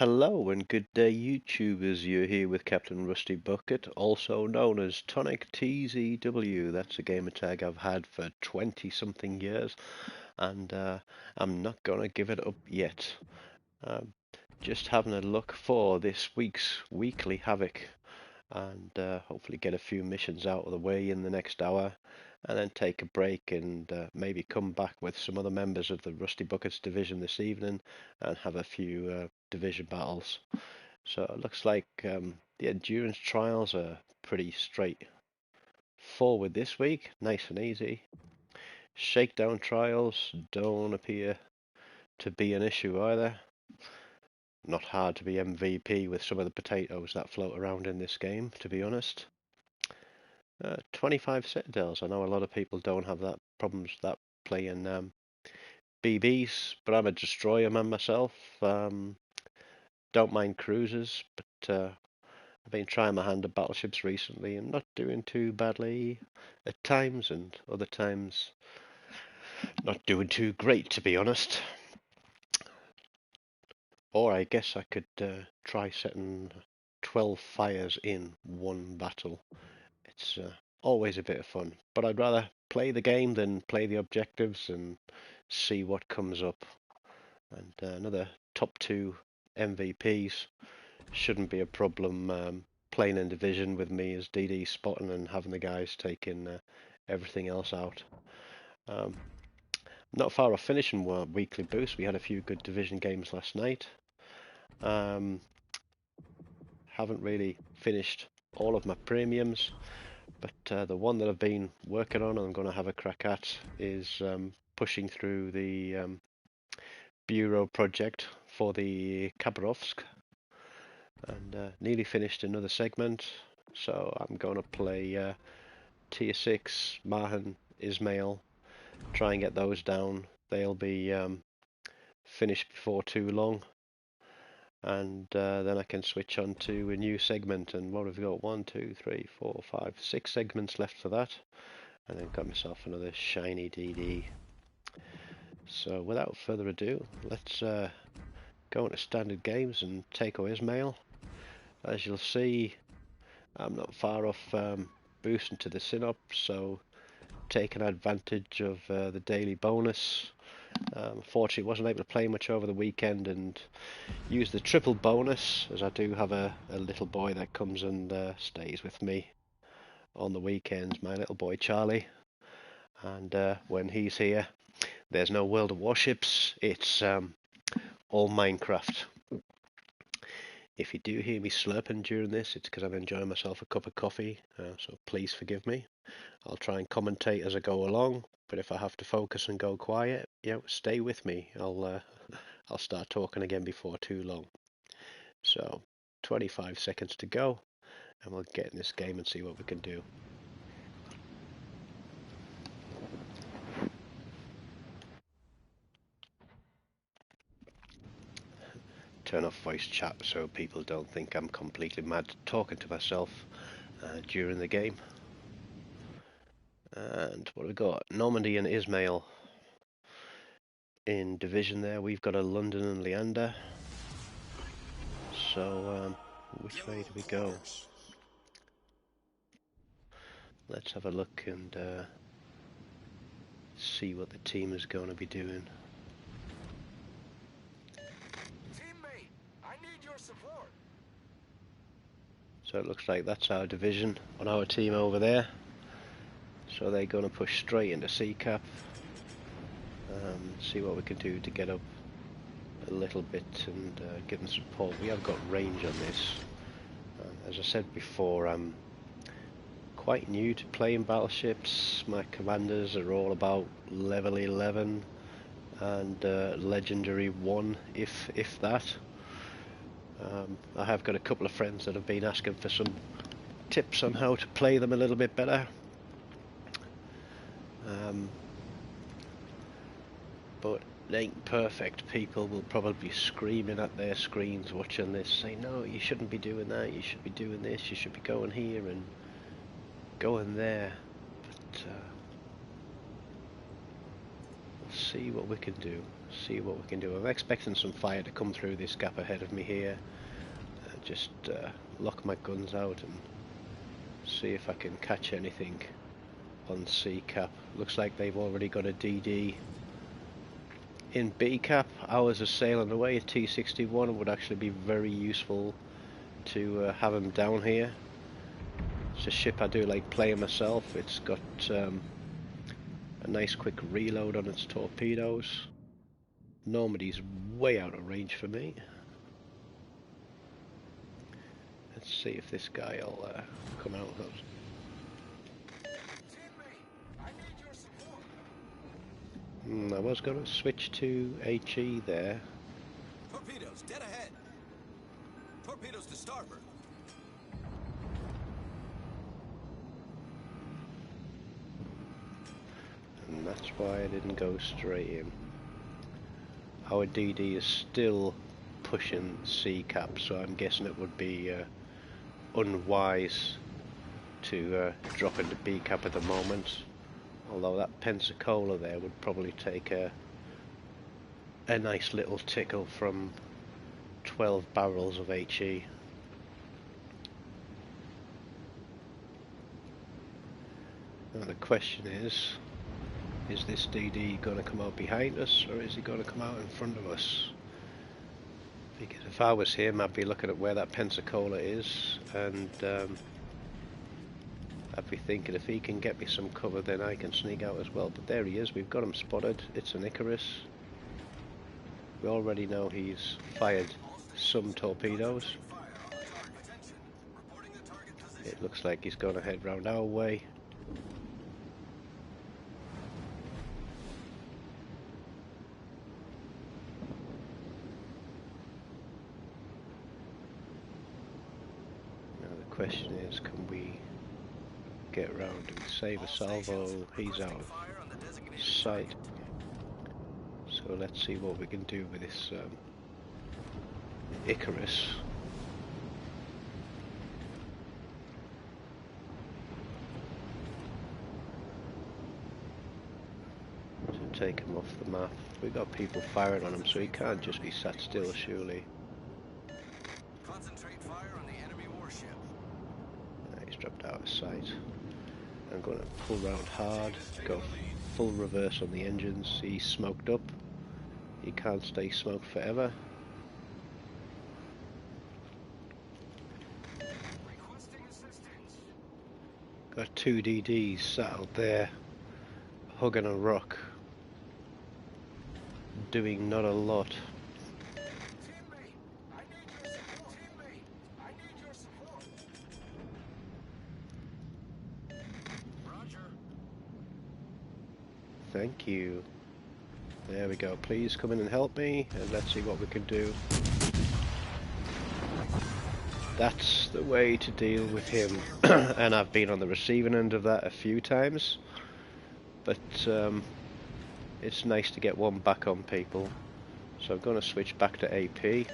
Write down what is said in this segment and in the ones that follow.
Hello and good day YouTubers, you're here with Captain Rusty Bucket, also known as Tonic TZW. That's a gamer tag I've had for 20 something years and I'm not gonna give it up yet. Um, just having a look for this week's weekly Havoc and hopefully get a few missions out of the way in the next hour and then take a break and maybe come back with some other members of the Rusty Buckets division this evening and have a few division battles. So it looks like the endurance trials are pretty straightforward this week, nice and easy. Shakedown trials don't appear to be an issue either. Not hard to be MVP with some of the potatoes that float around in this game, to be honest. 25 citadels. I know a lot of people don't have that problems that playing BBs, but I'm a destroyer man myself. Don't mind cruisers, but I've been trying my hand at battleships recently and not doing too badly at times, and other times not doing too great, to be honest. Or I guess I could try setting 12 fires in one battle. It's always a bit of fun, but I'd rather play the game than play the objectives and see what comes up. And another top two MVPs shouldn't be a problem playing in division with me as DD spotting and having the guys taking everything else out. Um, not far off finishing our weekly boost. We had a few good division games last night. Um, haven't really finished all of my premiums, but the one that I've been working on and I'm going to have a crack at is pushing through the Bureau project for the Khabarovsk and nearly finished another segment. So I'm going to play Tier 6, Mahan, Ismail, try and get those down. They'll be finished before too long. And then I can switch on to a new segment. And what have we got? 1, 2, 3, 4, 5, 6 segments left for that. And then got myself another shiny DD. So without further ado, let's go into standard games and take away Ismail. As you'll see, I'm not far off boosting to the Synop, so taking advantage of the daily bonus. Unfortunately, wasn't able to play much over the weekend and use the triple bonus, as I do have a little boy that comes and stays with me on the weekends, my little boy Charlie. And when he's here, there's no World of Warships, it's all Minecraft. If you do hear me slurping during this, it's because I'm enjoying myself a cup of coffee, so please forgive me. I'll try and commentate as I go along, but if I have to focus and go quiet, stay with me. I'll start talking again before too long. So 25 seconds to go, and we'll get in this game and see what we can do. Turn off voice chat so people don't think I'm completely mad talking to myself during the game. And what have we got? Normandy and Ismail in division there. We've got a London and Leander. So which way do we go? Let's have a look and see what the team is going to be doing. Teammate, I need your support. So it looks like that's our division on our team over there. So they're going to push straight into C-Cap. See what we can do to get up a little bit and give them support. We have got range on this. As I said before, I'm quite new to playing battleships. My commanders are all about level 11 and legendary 1, if that. I have got a couple of friends that have been asking for some tips on how to play them a little bit better. But it ain't perfect. People will probably be screaming at their screens watching this, saying, no, you shouldn't be doing that, you should be doing this, you should be going here and going there. But See what we can do. See what we can do. I'm expecting some fire to come through this gap ahead of me here. Just lock my guns out and see if I can catch anything on C cap. Looks like they've already got a DD in B cap. Ours are sailing away at T61. It would actually be very useful to have him down here. It's a ship I do like playing myself. It's got a nice quick reload on its torpedoes. Normandy's way out of range for me. Let's see if this guy will come out with us. I was going to switch to HE there. Torpedoes, dead ahead. Torpedoes to starboard. And that's why I didn't go straight in. Our DD is still pushing C cap, so I'm guessing it would be unwise to drop into B cap at the moment. Although that Pensacola there would probably take a nice little tickle from 12 barrels of HE. Now the question is this DD going to come out behind us, or is he going to come out in front of us? Because if I was him, I'd be looking at where that Pensacola is, and I'd be thinking if he can get me some cover, then I can sneak out as well. But there he is, we've got him spotted. It's an Icarus. We already know he's fired some torpedoes. It looks like he's going to head round our way. Now the question is, can we get round and save a salvo? He's out of sight. So let's see what we can do with this Icarus. To take him off the map. We've got people firing on him, so he can't just be sat still, surely. Concentrate fire on the enemy warship. He's dropped out of sight. I'm going to pull round hard, go full reverse on the engines. He's smoked up. He can't stay smoked forever. Requesting assistance. Got two DDs sat out there, hugging a rock, doing not a lot. Teammate, I need your support. Teammate, I need your support. Roger. Thank you. There we go. Please come in and help me, and let's see what we can do. That's the way to deal with him. And I've been on the receiving end of that a few times, but it's nice to get one back on people. So I'm going to switch back to AP. Concentrate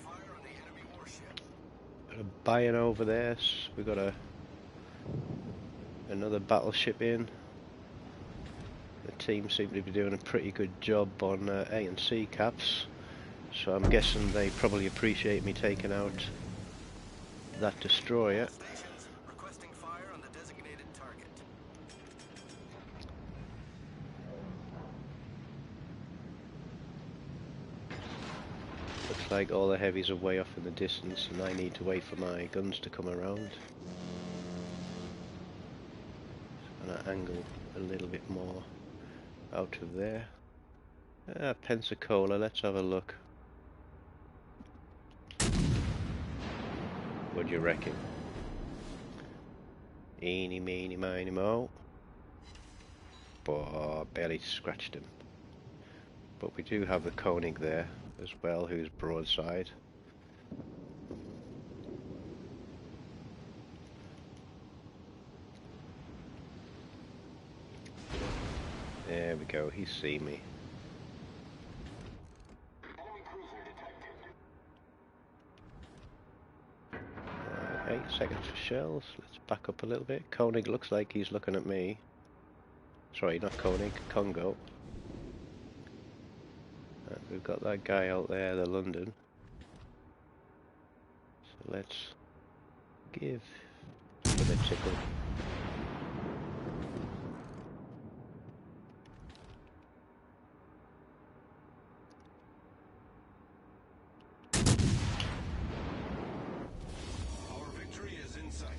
fire on the enemy warship. Got a buy-in over there. We got another battleship in. The team seem to be doing a pretty good job on A and C caps, so I'm guessing they probably appreciate me taking out that destroyer. Stations, requesting fire on the designated target. Looks like all the heavies are way off in the distance, and I need to wait for my guns to come around. And I angle a little bit more out of there. Pensacola, let's have a look. What do you reckon? Eeny, meeny, miny, mo. But barely scratched him. But we do have the Koenig there as well, who's broadside. There we go, he's seen me. 8 seconds for shells. Let's back up a little bit. Koenig looks like he's looking at me. Sorry, not Koenig, Congo. We've got that guy out there, the London. So let's give him a tickle. Our victory is in sight.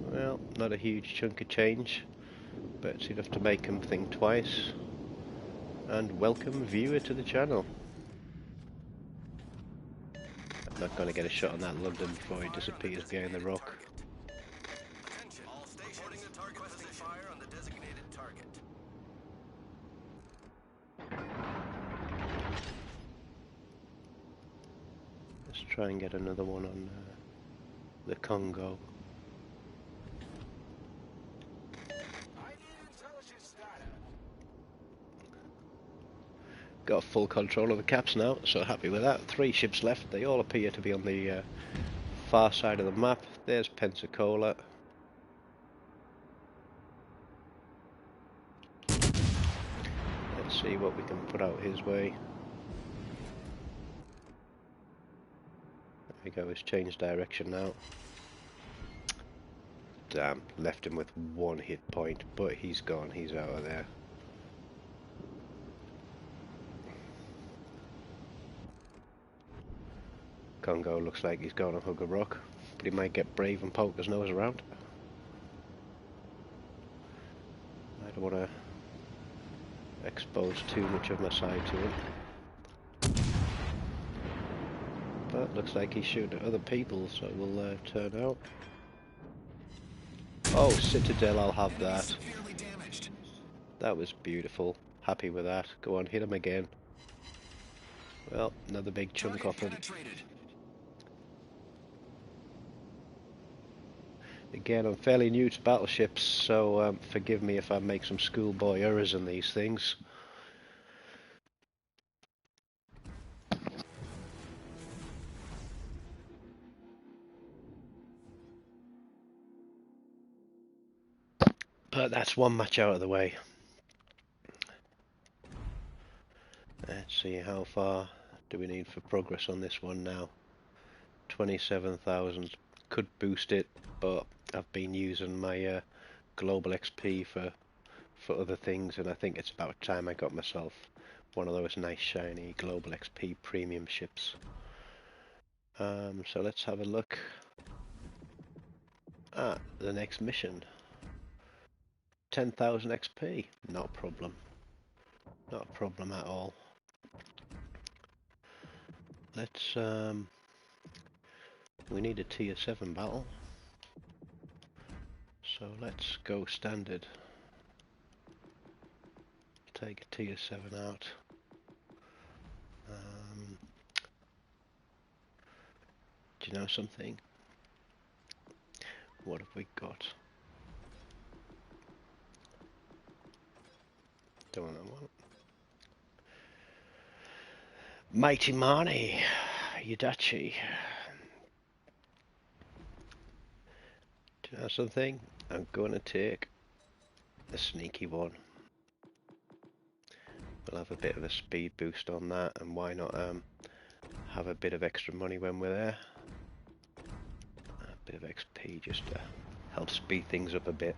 Well, not a huge chunk of change, but it's enough to make him think twice. And welcome viewer to the channel. I'm not going to get a shot on that London before he disappears behind the rock. Attention, all stations. Reporting a target position. Fire on the designated target. Let's try and get another one on the Congo. I need intelligence data. Got full control of the caps now, so happy with that. 3 ships left. They all appear to be on the far side of the map. There's Pensacola. Let's see what we can put out his way. There we go, he's changed direction now. Damn, left him with 1 hit point, but he's gone, he's out of there. Congo looks like he's going to hug a rock, but he might get brave and poke his nose around. I don't want to expose too much of my side to him. But looks like he's shooting at other people, so we'll turn out. Oh, Citadel, I'll have that. That was beautiful. Happy with that. Go on, hit him again. Well, another big chunk off him. Again, I'm fairly new to battleships, so forgive me if I make some schoolboy errors in these things. But that's one match out of the way. Let's see, how far do we need for progress on this one now? 27,000. Could boost it, but I've been using my global XP for other things, and I think it's about time I got myself one of those nice shiny global XP premium ships. So let's have a look at the next mission. 10,000 XP, not a problem. Not a problem at all. Let's we need a tier 7 battle. So let's go standard. Take a tier 7 out. Do you know something? What have we got? Don't want that one. Mighty Marnie, Yudachi. Do you know something? I'm going to take the sneaky one. We'll have a bit of a speed boost on that, and why not have a bit of extra money when we're there. A bit of XP just to help speed things up a bit.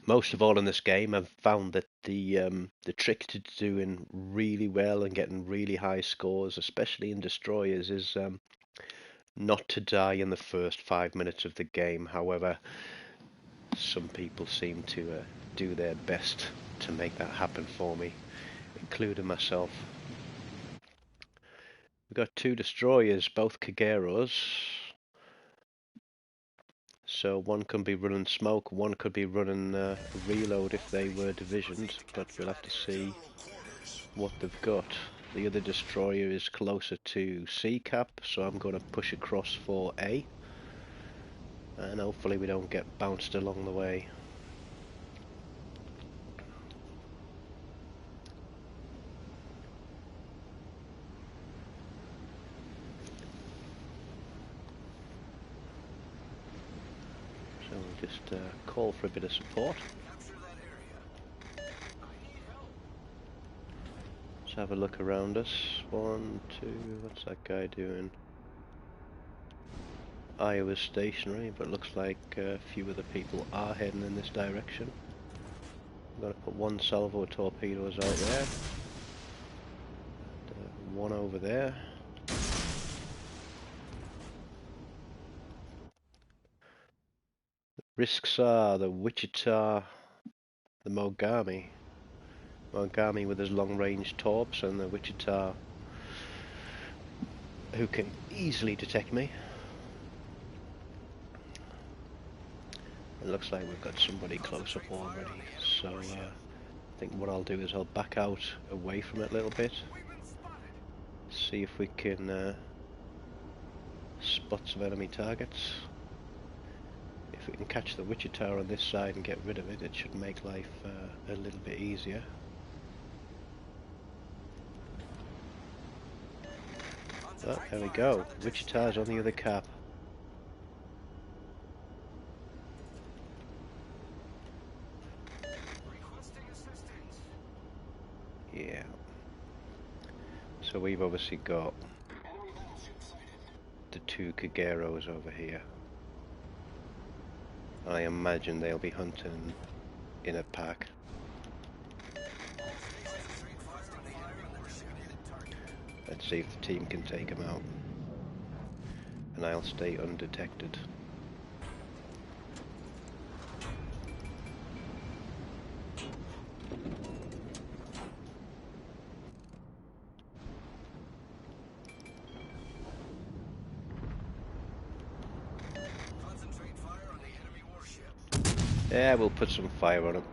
Most of all in this game, I've found that the trick to doing really well and getting really high scores, especially in destroyers, is not to die in the first 5 minutes of the game. However, some people seem to do their best to make that happen for me, including myself. We've got 2 destroyers, both Kageros. So one can be running smoke, one could be running a reload if they were divisioned, but we'll have to see what they've got. The other destroyer is closer to C cap, so I'm going to push across for A, and hopefully we don't get bounced along the way. So we'll just call for a bit of support. Let's have a look around us. 1, 2, what's that guy doing? Iowa's stationary, but looks like a few other people are heading in this direction. I'm going to put one salvo of torpedoes out there. And, one over there. The risks are the Wichita, the Mogami. Mogami with his long-range torps, and the Wichita who can easily detect me. It looks like we've got somebody close up already, so I think what I'll do is I'll back out away from it a little bit, see if we can spot some enemy targets. If we can catch the Wichita on this side and get rid of it, it should make life a little bit easier. Oh, there we go. Wichita's on the other cap. Yeah. So we've obviously got the two Kageros over here. I imagine they'll be hunting in a pack. Let's see if the team can take them out. And I'll stay undetected. Concentrate fire on the enemy warship. Yeah, we'll put some fire on them.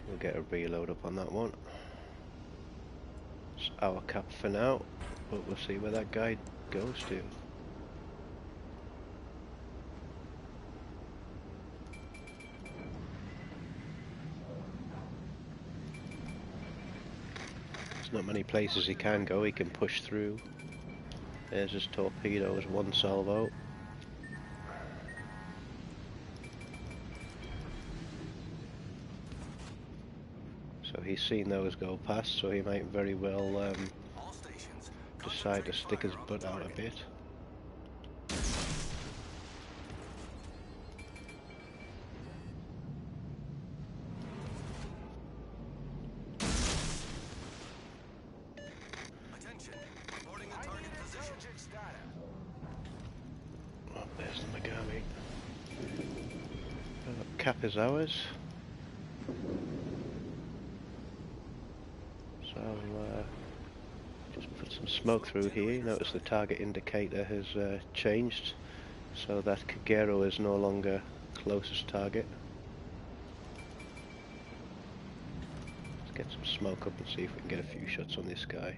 We'll get a reload up on that one. It's our cap for now, but we'll see where that guy goes to. There's not many places he can go. He can push through. There's his torpedoes, one salvo. So he's seen those go past, so he might very well decide to stick his butt out a bit. Oh, there's the Megami. Cap is ours. So I'll just put some smoke through here. Notice the target indicator has changed, so that Kagero is no longer closest target. Let's get some smoke up and see if we can get a few shots on this guy.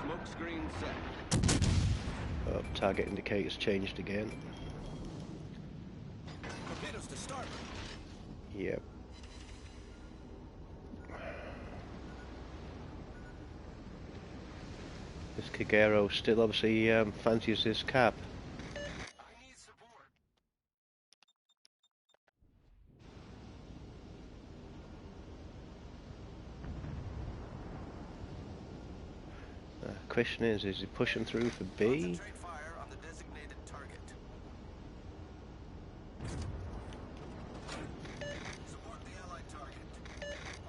Smoke screen set. Oh, target indicator's changed again. Torpedoes to starboard. Yep. This Kagero still obviously fancies this cap. I need support. Question is he pushing through for B? Concentrate fire on the designated target. Support the allied target.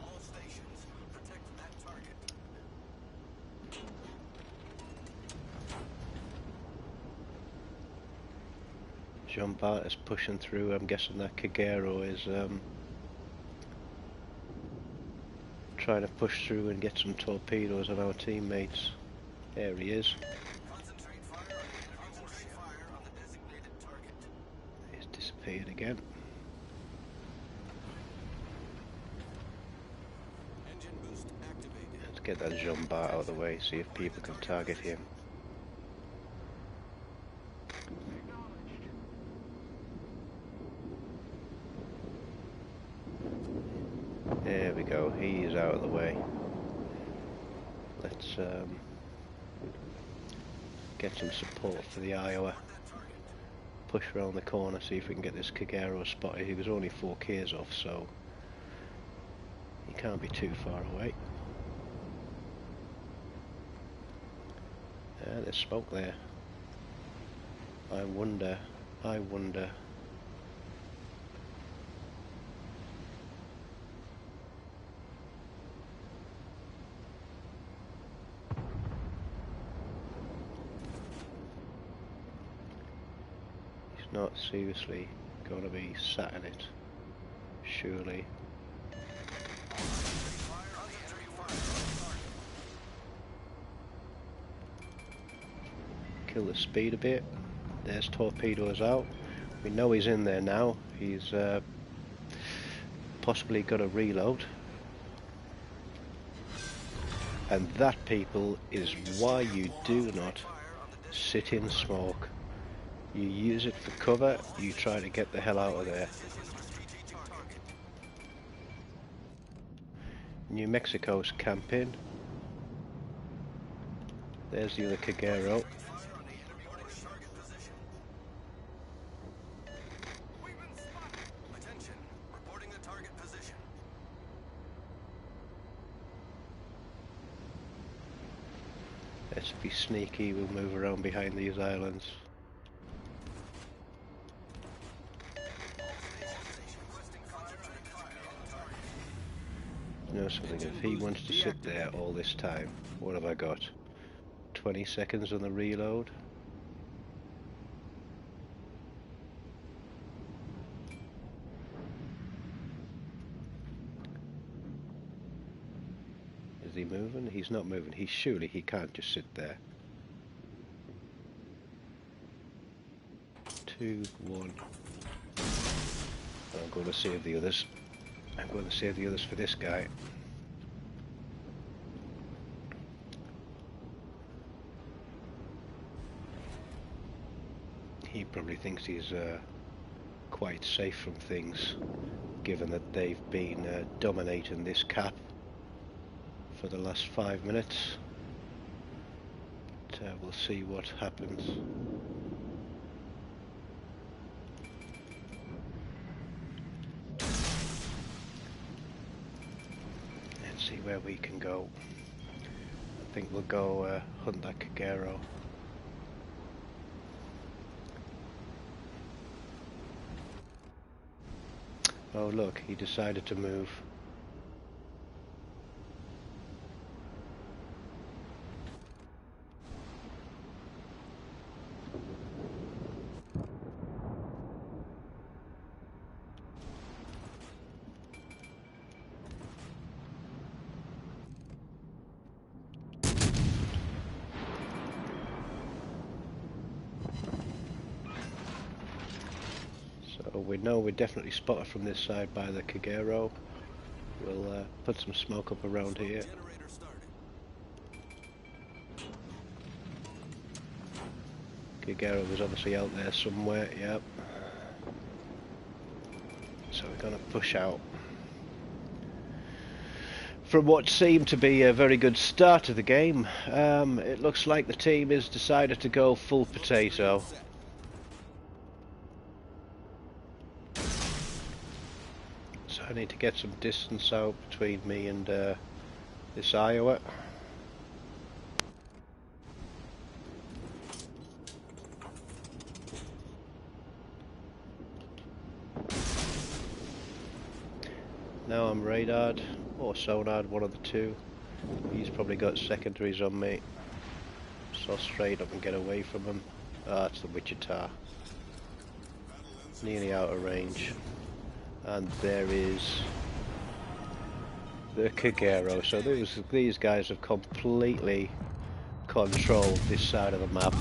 All stations, protect that target. jump out is pushing through. I'm guessing that Kagero is trying to push through and get some torpedoes on our teammates. There he is. Concentrate fire on the designated target. He's disappeared again. Engine boost activated. Let's get that jump out of the way, see if people can target him. There we go, he is out of the way. Let's get some support for the Iowa. Push around the corner, see if we can get this Kagero spotted. He was only 4 Ks off, so he can't be too far away. There's smoke there. I wonder. He's not seriously going to be sat in it, surely. Kill the speed a bit. There's torpedoes out. We know he's in there now. He's possibly got a reload. And that, people, is why you do not sit in smoke. You use it for cover, you try to get the hell out of there. New Mexico's camping. There's the other Kagero. Attention, reporting the target position. Let's be sneaky, we'll move around behind these islands. You know something, if he wants to sit there all this time, what have I got? 20 seconds on the reload. Is he moving? He's not moving. Surely he can't just sit there. 2, 1. I'm going to save the others. I'm going to save the others for this guy. He probably thinks he's quite safe from things, given that they've been dominating this cap for the last 5 minutes. But we'll see what happens. Let's see where we can go. I think we'll go hunt that Kagero. Oh look, he decided to move. So we know we're definitely spotted from this side by the Kagero. We'll put some smoke up around here. Kagero was obviously out there somewhere, yep. So we're going to push out. From what seemed to be a very good start to the game, it looks like the team has decided to go full potato. So I need to get some distance out between me and this Iowa. Now I'm radared, or sonared, one of the two. He's probably got secondaries on me. So straight up and get away from him. Ah, it's the Wichita. nearly out of range. And there is the Kagero. So these guys have completely controlled this side of the map.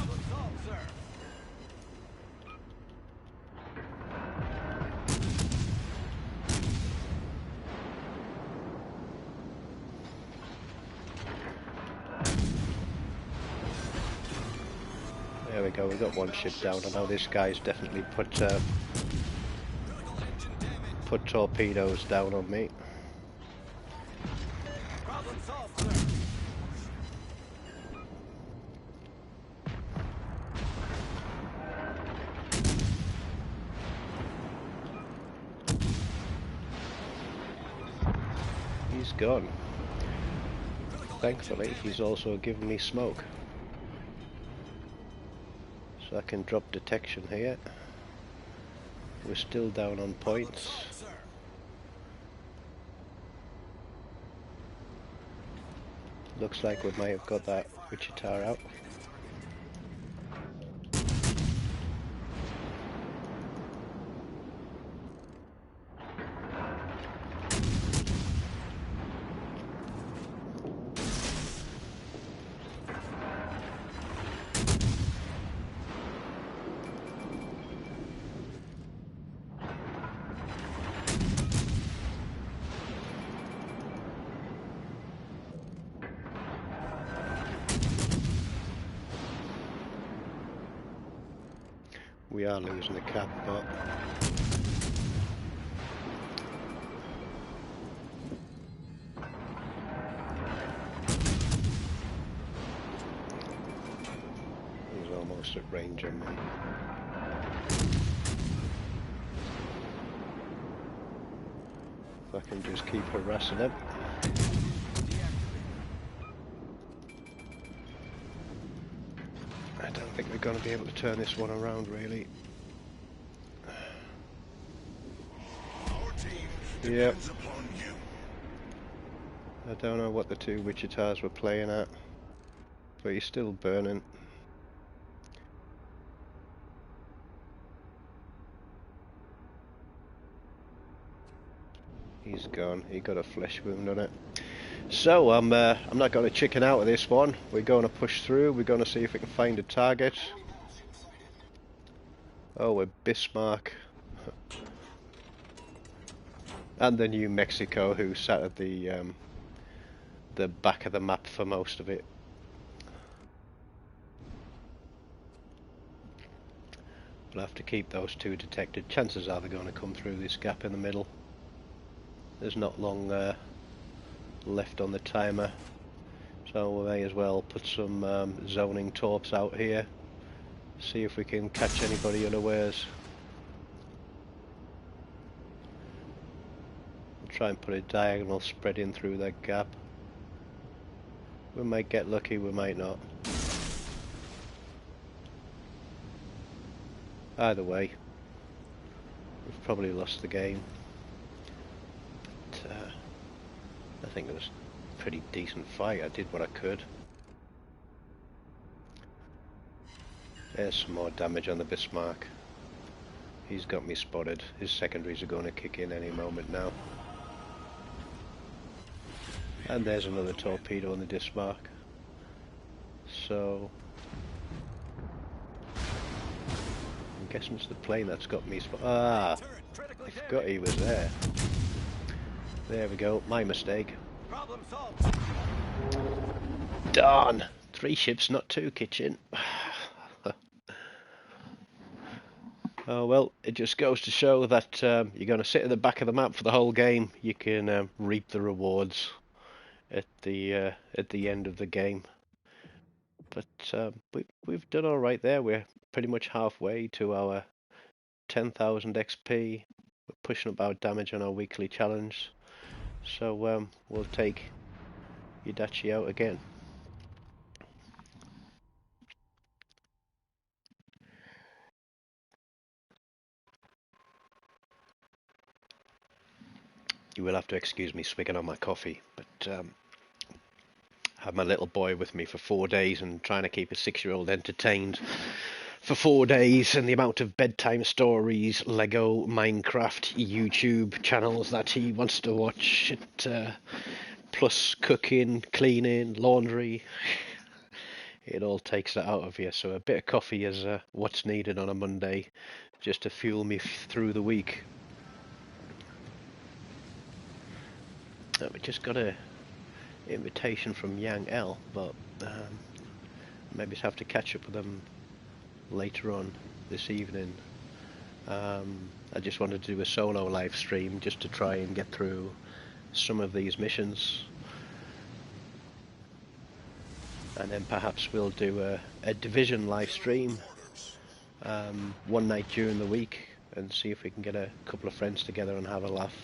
There we go, we got one ship down. I know this guy's definitely put torpedoes down on me. He's gone. Thankfully, he's also given me smoke. So I can drop detection here. We're still down on points. Looks like we might have got that Wichita out. We are losing the cap, but he's almost at range on me. If I can just keep harassing him. I don't think we're going to be able to turn this one around, really. Yep. I don't know what the two Wichitas were playing at, but he's still burning. He's gone. He got a flesh wound on it. So I'm not going to chicken out of this one. We're going to push through. We're going to see if we can find a target. Oh, we're Bismarck. And the New Mexico, who sat at the back of the map for most of it. We'll have to keep those two detected. Chances are they're going to come through this gap in the middle. There's not long left on the timer, so we may as well put some zoning torps out here. See if we can catch anybody unawares. We'll try and put a diagonal spread in through that gap. We might get lucky, we might not. Either way, we've probably lost the game. But, I think it was a pretty decent fight. I did what I could. There's some more damage on the Bismarck. He's got me spotted. His secondaries are going to kick in any moment now. And there's another torpedo on the Bismarck. So I'm guessing it's the plane that's got me spotted. Ah, I forgot he was there. There we go. My mistake. Darn! 3 ships, not 2, kitchen. Oh well, it just goes to show that you're going to sit at the back of the map for the whole game. You can reap the rewards at the end of the game. But we've done all right there. We're pretty much halfway to our 10,000 XP. We're pushing up our damage on our weekly challenge. So we'll take Yudachi out again. You will have to excuse me swigging on my coffee, but I had my little boy with me for 4 days and trying to keep a 6-year-old entertained for 4 days, and the amount of bedtime stories, Lego, Minecraft, YouTube channels that he wants to watch, plus cooking, cleaning, laundry, it all takes that out of you. So a bit of coffee is what's needed on a Monday, just to fuel me through the week. We just got a invitation from Yang L, but maybe have to catch up with them later on this evening. I just wanted to do a solo live stream just to try and get through some of these missions, and then perhaps we'll do a Division live stream one night during the week and see if we can get a couple of friends together and have a laugh.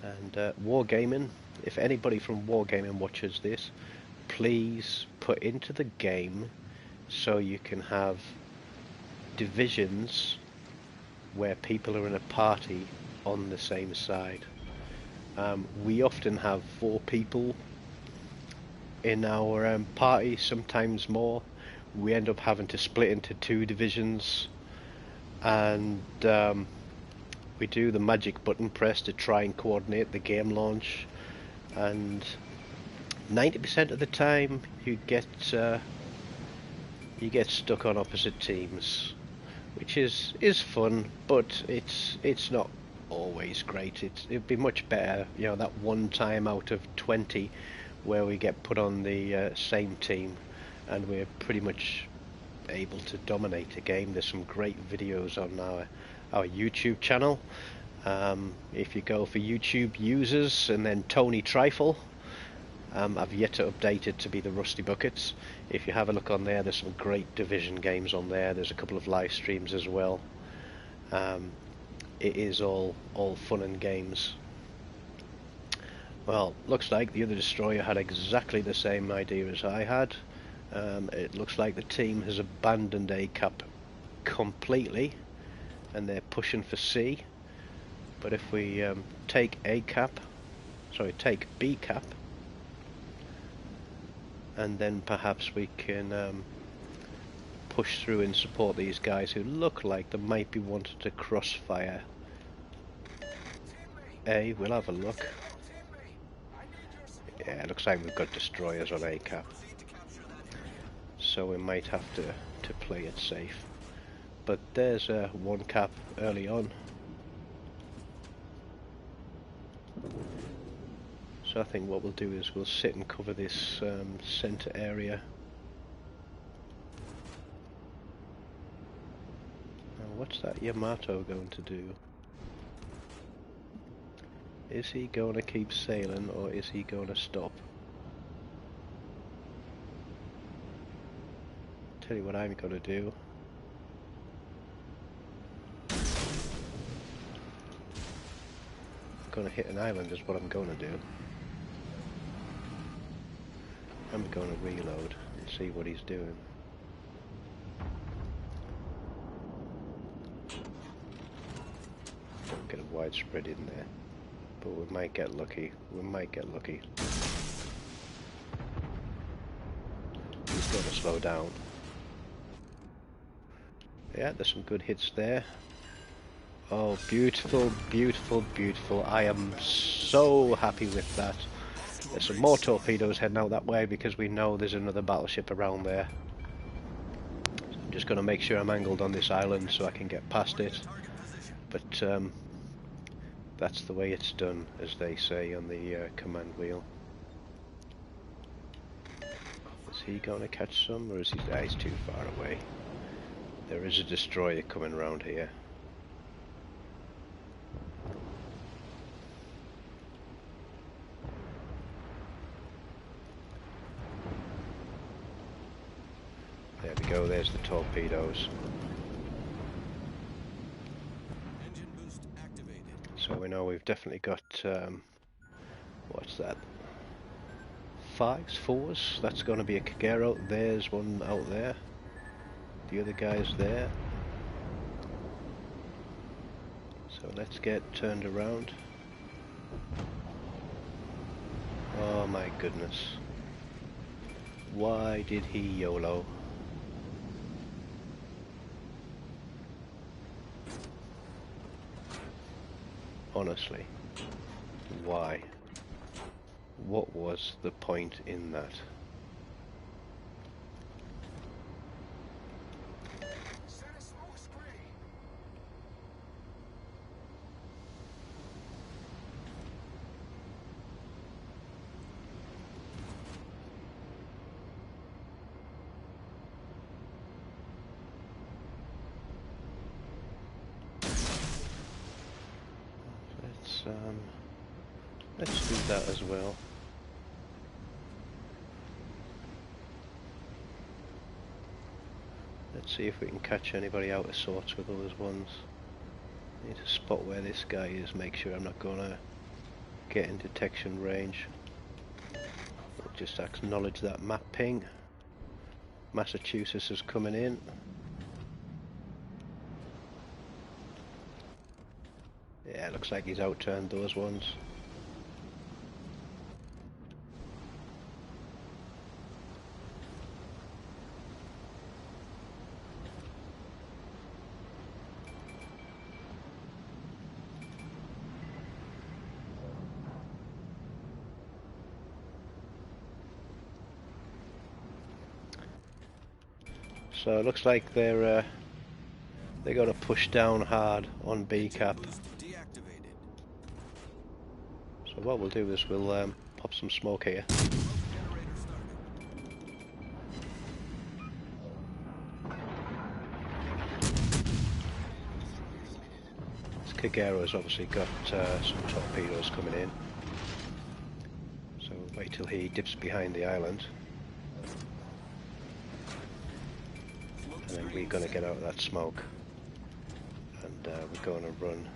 And Wargaming, if anybody from Wargaming watches this, please put into the game so you can have divisions where people are in a party on the same side. We often have 4 people in our party, sometimes more. We end up having to split into 2 divisions, and we do the magic button press to try and coordinate the game launch, and 90% of the time you get stuck on opposite teams, which is fun, but it's not always great. It'd be much better, you know, that one time out of 20 where we get put on the same team and we're pretty much able to dominate a game. There's some great videos on our YouTube channel. If you go for YouTube users and then Tony Trifle, I've yet to update it to be the Rusty Buckets. If you have a look on there, there's some great Division games on there. There's a couple of live streams as well. It is all fun and games. Well, looks like the other destroyer had exactly the same idea as I had. It looks like the team has abandoned A cap completely and they're pushing for C. But if we take B cap, and then perhaps we can push through and support these guys who look like they might be wanting to crossfire A. We'll have a look. Yeah, it looks like we've got destroyers on A cap, so we might have to play it safe. But there's one cap early on. So I think what we'll do is we'll sit and cover this centre area. Now what's that Yamato going to do? Is he going to keep sailing or is he going to stop? Tell you what I'm going to do. I'm going to hit an island is what I'm going to do. I'm going to reload and see what he's doing. Don't get a widespread in there, but we might get lucky. We might get lucky. He's going to slow down. Yeah, there's some good hits there. Oh, beautiful, beautiful, beautiful. I am so happy with that. There's some more torpedoes heading out that way because we know there's another battleship around there. So I'm just going to make sure I'm angled on this island so I can get past it. But that's the way it's done, as they say on the command wheel. Is he going to catch some, or is he? He's too far away. There is a destroyer coming around here. There we go, there's the torpedoes. Engine boost activated. So we know we've definitely got, what's that? 5s, 4s? That's going to be a Kagero. There's one out there. The other guy's there. So let's get turned around. Oh my goodness. Why did he YOLO? honestly, why? What was the point in that? Set a smoke screen. Let's do that as well. Let's see if we can catch anybody out of sorts with those ones. Need to spot where this guy is, make sure I'm not gonna get in detection range. We'll just acknowledge that map ping. Massachusetts is coming in. Yeah, looks like he's outturned those ones. So it looks like they're going to push down hard on B cap. So what we'll do is we'll pop some smoke here. This Kagero's obviously got some torpedoes coming in. So we'll wait till he dips behind the island. And then we're going to get out of that smoke. And we're going to run.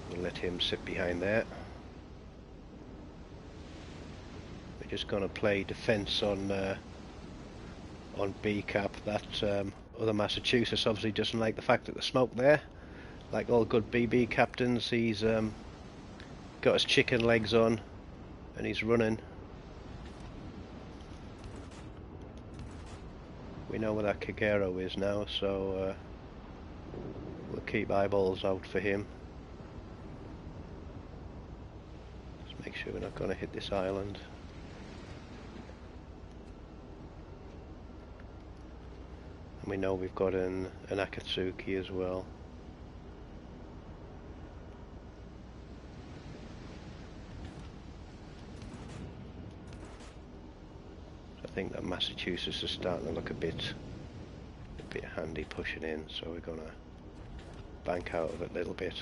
We'll let him sit behind there. We're just going to play defense on B cap. That other Massachusetts obviously doesn't like the fact that there's smoke there. Like all good BB captains, he's got his chicken legs on and he's running. We know where that Kagero is now, so we'll keep eyeballs out for him. Just make sure we're not going to hit this island. And we know we've got an Akatsuki as well. I think that Massachusetts is starting to look a bit handy pushing in, so we're gonna bank out of it a little bit.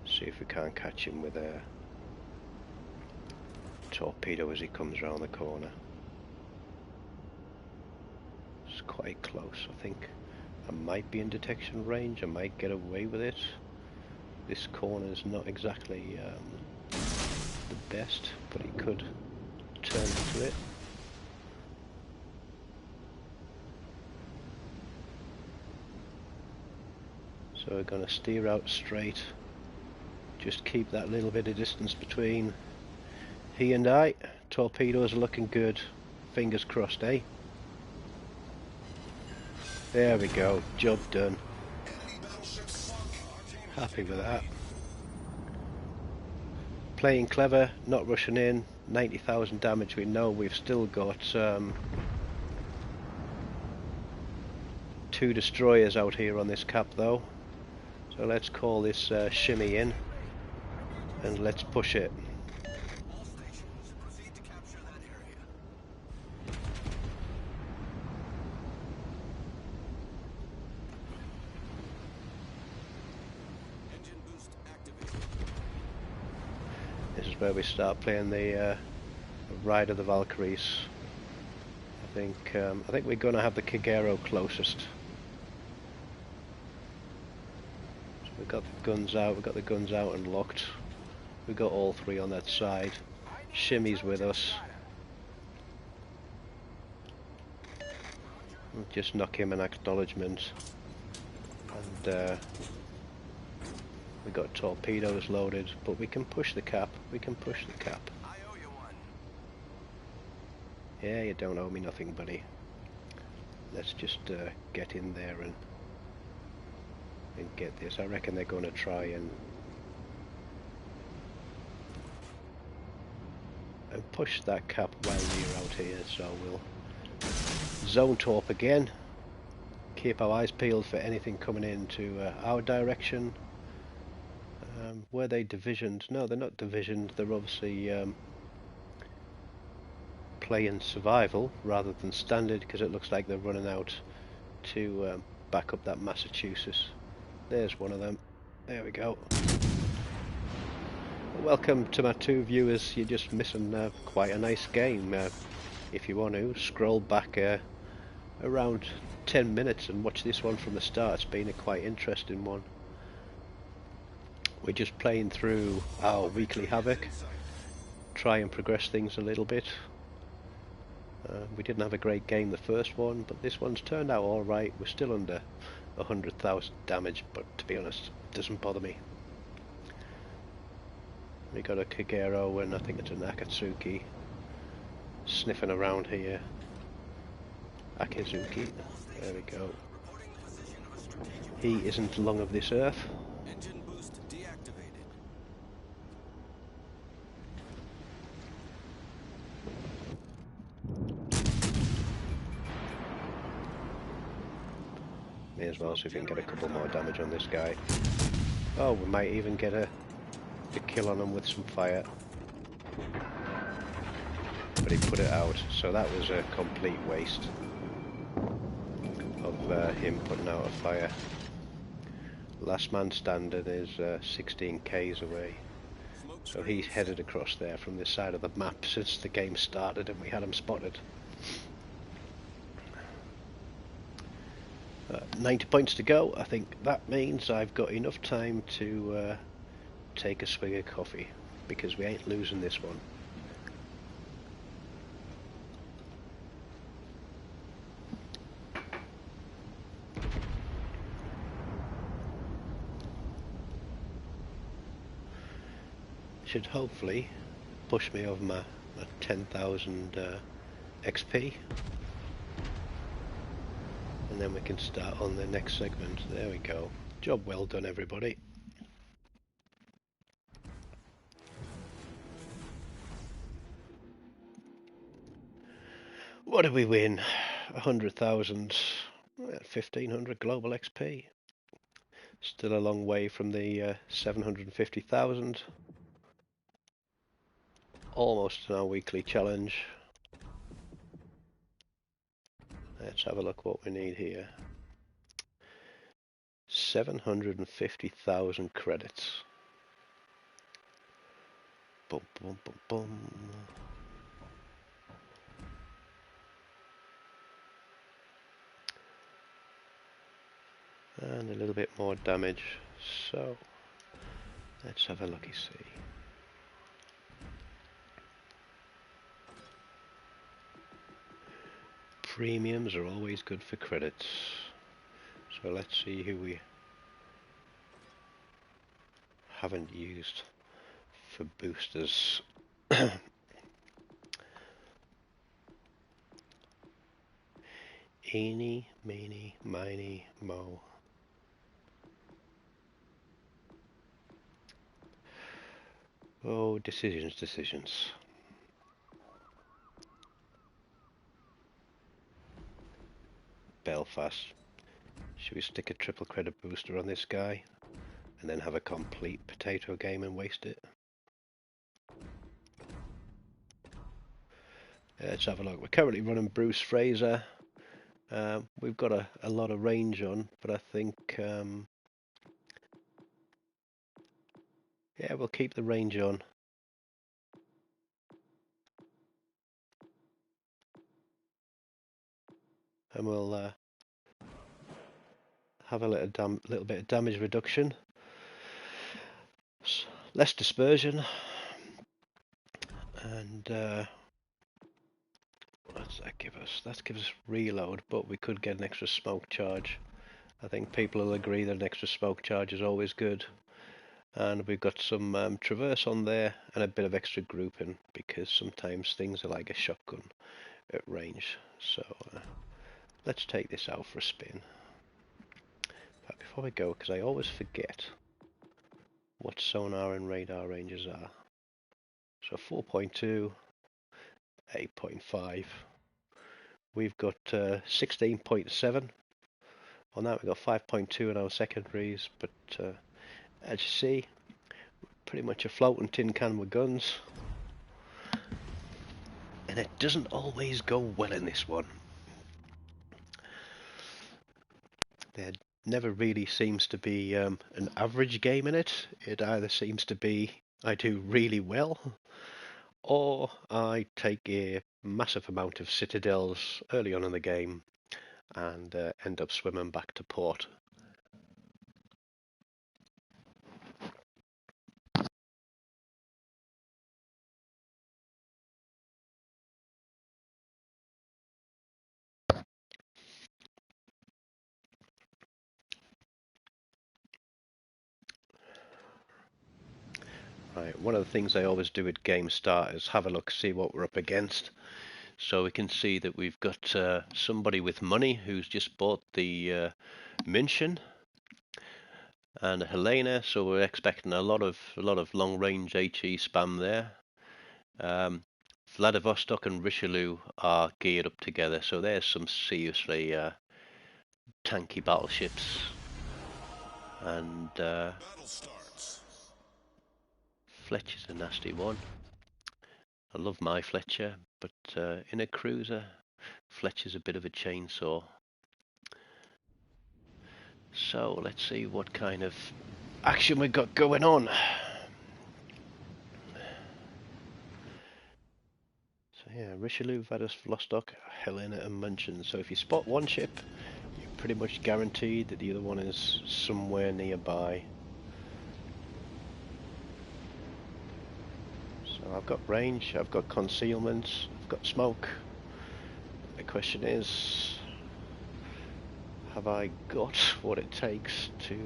See if we can't catch him with a torpedo as he comes around the corner. It's quite close. I think I might be in detection range. I might get away with it. This corner is not exactly the best, but he could turn into it. So we're going to steer out straight. Just keep that little bit of distance between he and I. Torpedoes are looking good. Fingers crossed, eh? There we go. Job done. Happy with that. Playing clever, not rushing in. 90,000 damage. We know we've still got 2 destroyers out here on this cap though. So let's call this shimmy in and let's push it. This is where we start playing the Ride of the Valkyries. I think we're going to have the Kagero closest. So we've got the guns out. We've got the guns out and locked. We've got all 3 on that side. Shimmy's with us. We'll just knock him an acknowledgement. And we got torpedoes loaded, but we can push the cap. We can push the cap. I owe you one. Yeah, you don't owe me nothing, buddy. Let's just get in there and and get this. I reckon they're going to try and push that cap while we're out here, so we'll zone torp again. Keep our eyes peeled for anything coming into our direction. Were they divisioned? No, they're not divisioned. They're obviously playing survival rather than standard, because it looks like they're running out to back up that Massachusetts. There's one of them. There we go. Welcome to my two viewers. You're just missing quite a nice game. If you want to, scroll back around 10 minutes and watch this one from the start. It's been a quite interesting one. We're just playing through our weekly Havoc, try and progress things a little bit. We didn't have a great game the first one, but this one's turned out alright. We're still under 100,000 damage, but to be honest, it doesn't bother me. We got a Kagero and I think it's an Akatsuki sniffing around here. Akizuki, there we go. He isn't long of this earth. Engine boost deactivated. May as well see if we can get a couple more damage on this guy. Oh, we might even get a kill on him with some fire. But he put it out, so that was a complete waste of him putting out a fire. Last man standing is 16 k's away, so he's headed across there from this side of the map since the game started and we had him spotted. 90 points to go. I think that means I've got enough time to take a swig of coffee, because we ain't losing this one. Should hopefully push me over my 10,000 XP, and then we can start on the next segment. There we go. Job well done, everybody. What did we win? 100,000, 1,500 global XP. Still a long way from the 750,000. Almost in our weekly challenge. Let's have a look what we need here. 750,000 credits. Boom, boom, boom, boom. And a little bit more damage. So, let's have a looky see. Premiums are always good for credits. So let's see who we haven't used for boosters. Eeny, meeny, miny, mo. Oh, decisions. Belfast. Should we stick a triple credit booster on this guy and then have a complete potato game and waste it? Let's have a look. We're currently running Bruce Fraser. We've got a lot of range on, but I think yeah, we'll keep the range on. And we'll have a little bit of damage reduction. Less dispersion. And what's that give us? That gives us reload, but we could get an extra smoke charge. I think people will agree that an extra smoke charge is always good. And we've got some traverse on there and a bit of extra grouping, because sometimes things are like a shotgun at range. So let's take this out for a spin. But before we go, because I always forget what sonar and radar ranges are. So 4.2, 8.5. We've got 16.7 on that. We've got 5.2 in our secondaries, but as you see, pretty much a floating tin can with guns. And it doesn't always go well in this one. There never really seems to be an average game in it. It either seems to be I do really well, or I take a massive amount of citadels early on in the game and end up swimming back to port. Right, one of the things I always do at game start is have a look, see what we're up against. So we can see that we've got somebody with money who's just bought the München and a Helena, so we're expecting a lot of long-range HE spam there. Vladivostok and Richelieu are geared up together, so there's some seriously tanky battleships. And Fletcher's a nasty one. I love my Fletcher, but in a cruiser, Fletcher's a bit of a chainsaw. So let's see what kind of action we got going on. So yeah, Richelieu, Vladivostok, Helena and München. So if you spot one ship, you're pretty much guaranteed that the other one is somewhere nearby. So I've got range, I've got concealment, I've got smoke. The question is, have I got what it takes to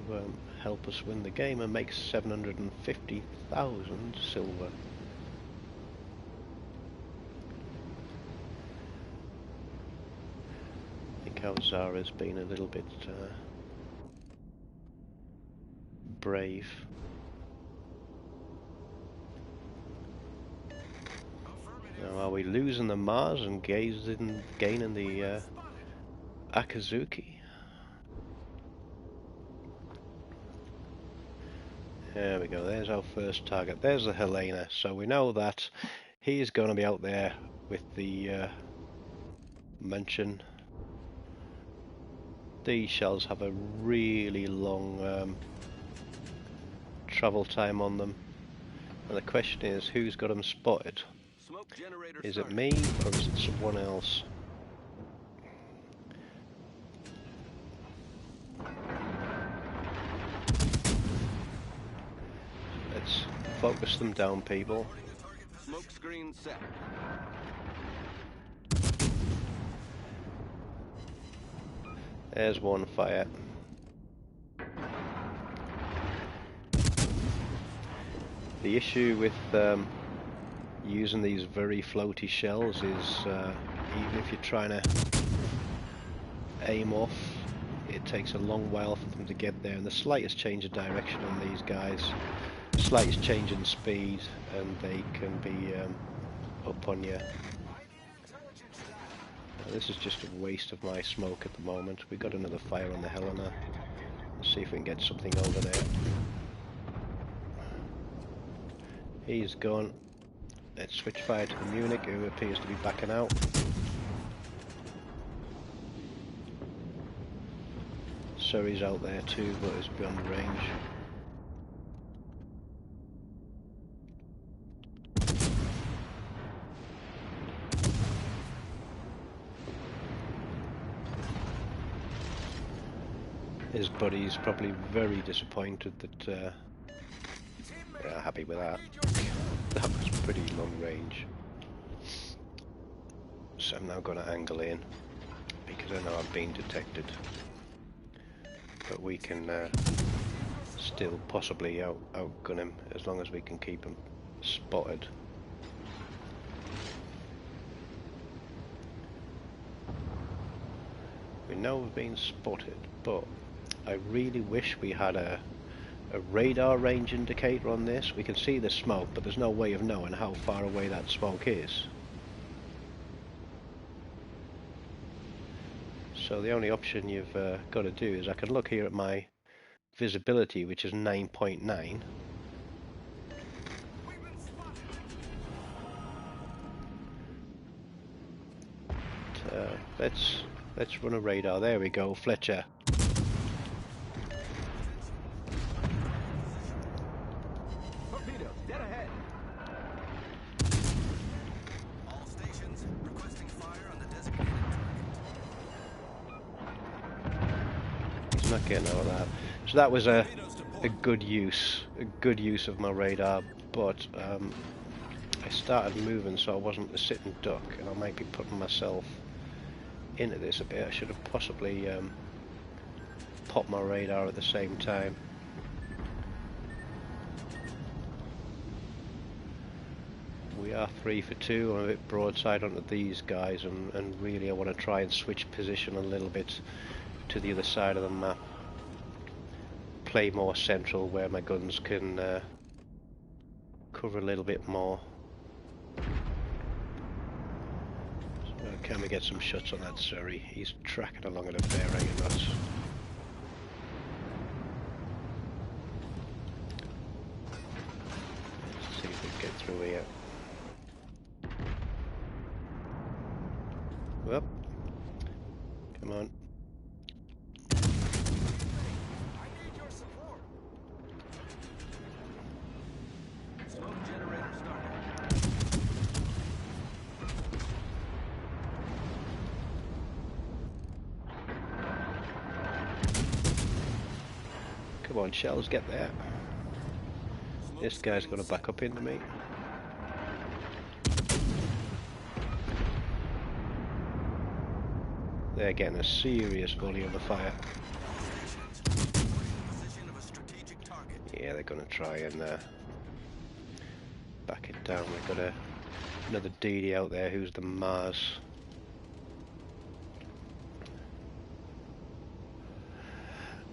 help us win the game and make 750,000 silver? I think our Zara's been a little bit brave. Now, are we losing the Mars and gaining the Akazuki? There we go, there's our first target. There's the Helena, so we know that he's going to be out there with the München. These shells have a really long travel time on them, and the question is, who's got them spotted? Is it me or is it someone else? Let's focus them down, people. Smoke screen set. There's one fire. The issue with using these very floaty shells is even if you're trying to aim off, it takes a long while for them to get there, and the slightest change of direction on these guys, slightest change in speed, and they can be up on you. Now, this is just a waste of my smoke at the moment. We got another fire on the Helena. Let's see if we can get something over there. He's gone. Let's switch fire to the Munich, who appears to be backing out. Surrey's out there too, but is beyond range. His buddy's probably very disappointed that happy with that. That was pretty long range. So I'm now going to angle in because I know I'm being detected. But we can still possibly outgun him as long as we can keep him spotted. We know we've been spotted, but I really wish we had a radar range indicator on this. We can see the smoke, but there's no way of knowing how far away that smoke is. So the only option you've got to do is I can look here at my visibility, which is 9.9. Let's run a radar. There we go, Fletcher. Torpedoes, dead ahead. All stations requesting fire on the designated target. He's not getting out of that. So that was a good use of my radar, but I started moving, so I wasn't a sitting duck, and I might be putting myself into this a bit. I should have possibly popped my radar at the same time. We are 3 for 2. I'm a bit broadside onto these guys, and really I want to try and switch position a little bit to the other side of the map. Play more central where my guns can cover a little bit more. So can we get some shots on that Surrey? He's tracking along at a fair rate of knots. Let's see if we can get through here. Well, come on. I need your support. Smoke generator started. Come on, shells, get there. This guy's going to back up into me. They're getting a serious volley on the fire. Position of a strategic target. Yeah, they're going to try and back it down. We've got another DD out there who's the Mars.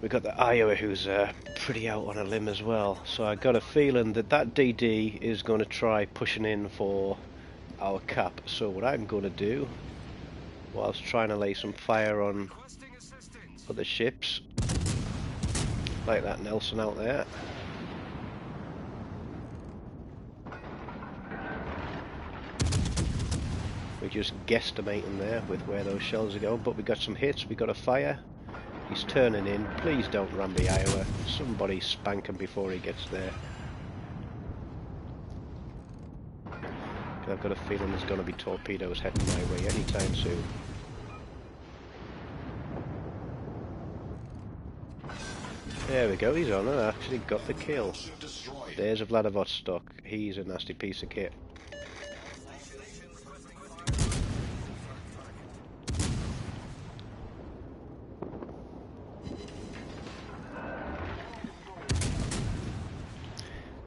We've got the Iowa who's pretty out on a limb as well. So I got a feeling that that DD is going to try pushing in for our cap. So what I'm going to do, whilst trying to lay some fire on Requesting assistance. other ships, like that Nelson out there. We're just guesstimating there with where those shells are going, but we got some hits, we got a fire. He's turning in. Please don't ram the Iowa. Somebody spank him before he gets there. I've got a feeling there's going to be torpedoes heading my way anytime soon. There we go, he's on and actually got the kill. There's a Vladivostok. He's a nasty piece of kit.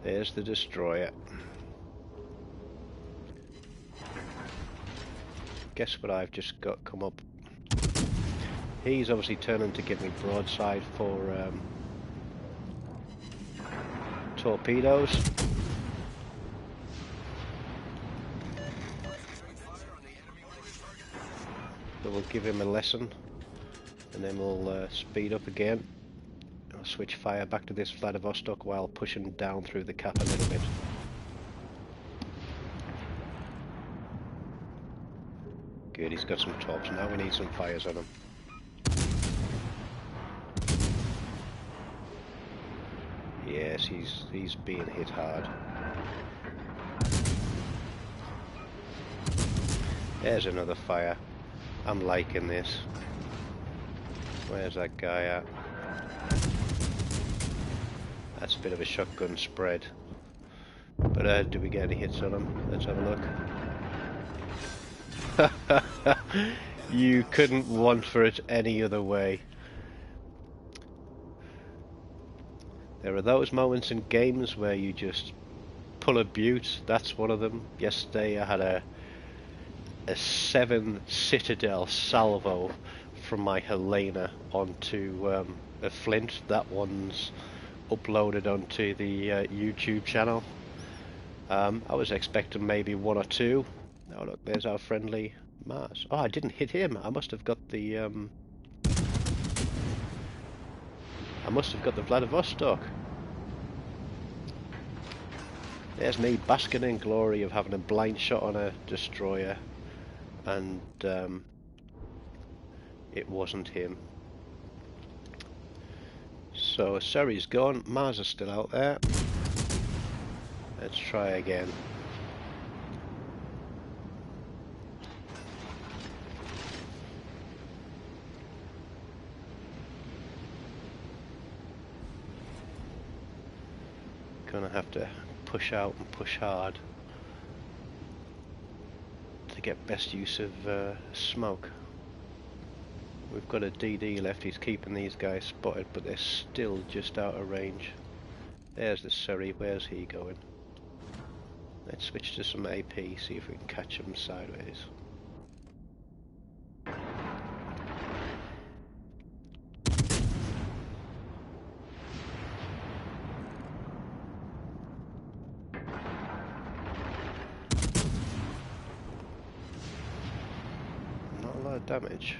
There's the destroyer. Guess what I've just got come up. He's obviously turning to give me broadside for torpedoes. So we'll give him a lesson, and then we'll speed up again. I'll switch fire back to this Vladivostok while pushing down through the cap a little bit. Good, he's got some tops. Now we need some fires on him. Yes, he's being hit hard. There's another fire. I'm liking this. Where's that guy at? That's a bit of a shotgun spread. But do we get any hits on him? Let's have a look. You couldn't want for it any other way. There are those moments in games where you just pull a butte. That's one of them. Yesterday I had a 7 Citadel salvo from my Helena onto a flint. That one's uploaded onto the YouTube channel. I was expecting maybe one or two. Oh look, there's our friendly Mars. Oh, I didn't hit him. I must have got the Vladivostok. There's me basking in glory of having a blind shot on a destroyer, and it wasn't him. So Surrey's gone. Mars is still out there. Let's try again. Gonna have to push out and push hard to get best use of smoke. We've got a DD left. He's keeping these guys spotted, but they're still just out of range. There's the Surrey. Where's he going? Let's switch to some AP, see if we can catch him sideways. Not a lot of damage.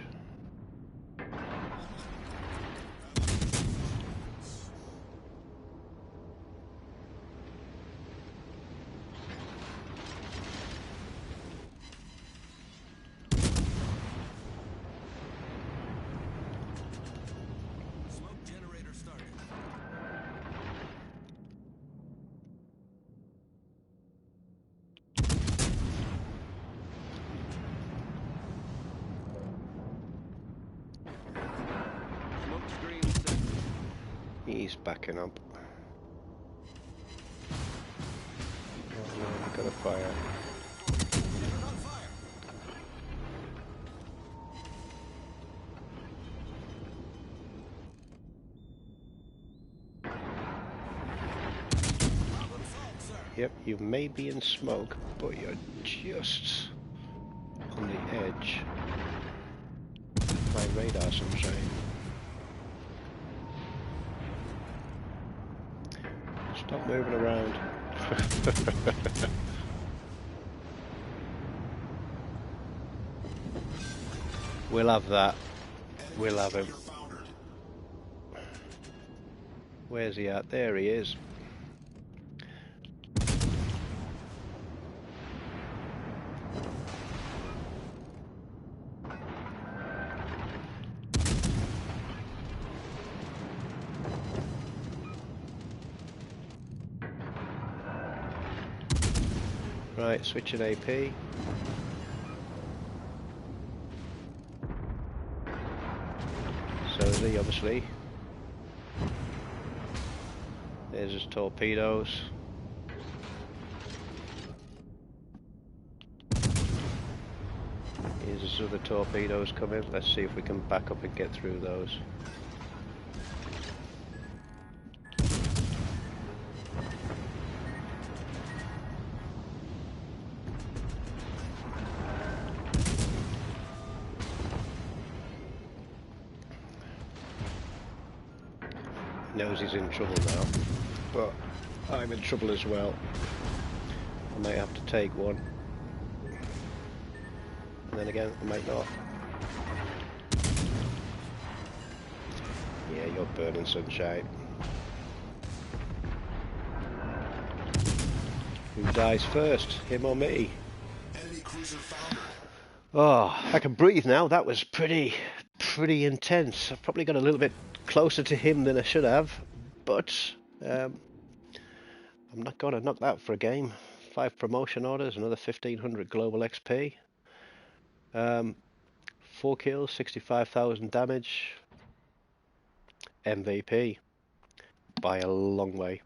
He's backing up. Oh no, we got a fire. Yep, you may be in smoke, but you're just on the edge. My radar, sunshine. Stop moving around. We'll have that. We'll have him. Where's he at? There he is. Right, switching AP. So is he, obviously. There's his torpedoes. Here's his other torpedoes coming. Let's see if we can back up and get through those. Knows he's in trouble now, but I'm in trouble as well. I might have to take one, and then again I might not. Yeah, you're burning, sunshine. Who dies first, him or me? Oh, I can breathe now. That was pretty intense. I've probably got a little bit closer to him than I should have, but I'm not going to knock that for a game. 5 promotion orders, another 1500 global XP, 4 kills, 65,000 damage, MVP by a long way.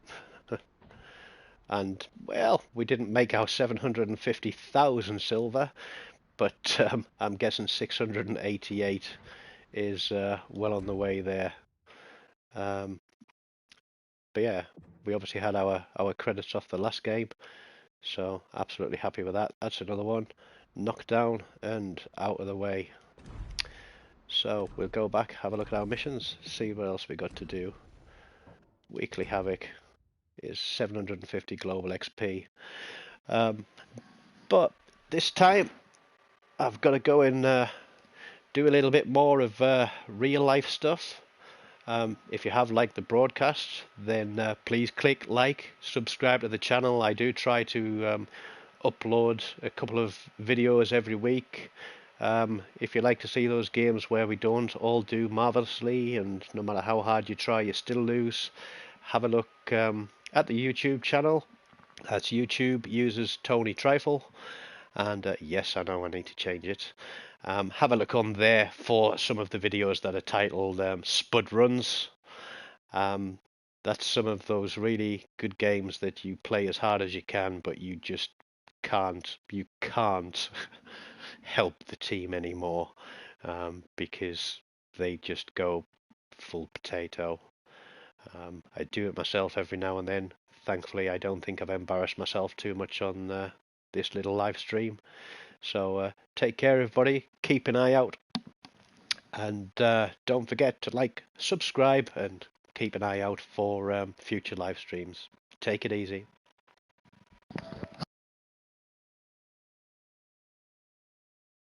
And well, we didn't make our 750,000 silver, but I'm guessing 688 is well on the way there. But yeah, we obviously had our credits off the last game, so absolutely happy with that. That's another one knocked down and out of the way. So we'll go back, have a look at our missions, see what else we got to do. Weekly Havoc is 750 global XP. But this time I've got to go and do a little bit more of real life stuff. If you have liked the broadcast, then please click like, subscribe to the channel. I do try to upload a couple of videos every week. If you like to see those games where we don't all do marvelously, and no matter how hard you try, you still lose, have a look at the YouTube channel. That's YouTube uses Tony Trifle. And yes, I know I need to change it. Have a look on there for some of the videos that are titled Spud Runs. That's some of those really good games that you play as hard as you can, but you just can't help the team anymore because they just go full potato. I do it myself every now and then. Thankfully, I don't think I've embarrassed myself too much on this little live stream. So take care, everybody. Keep an eye out. And don't forget to like, subscribe, and keep an eye out for future live streams. Take it easy.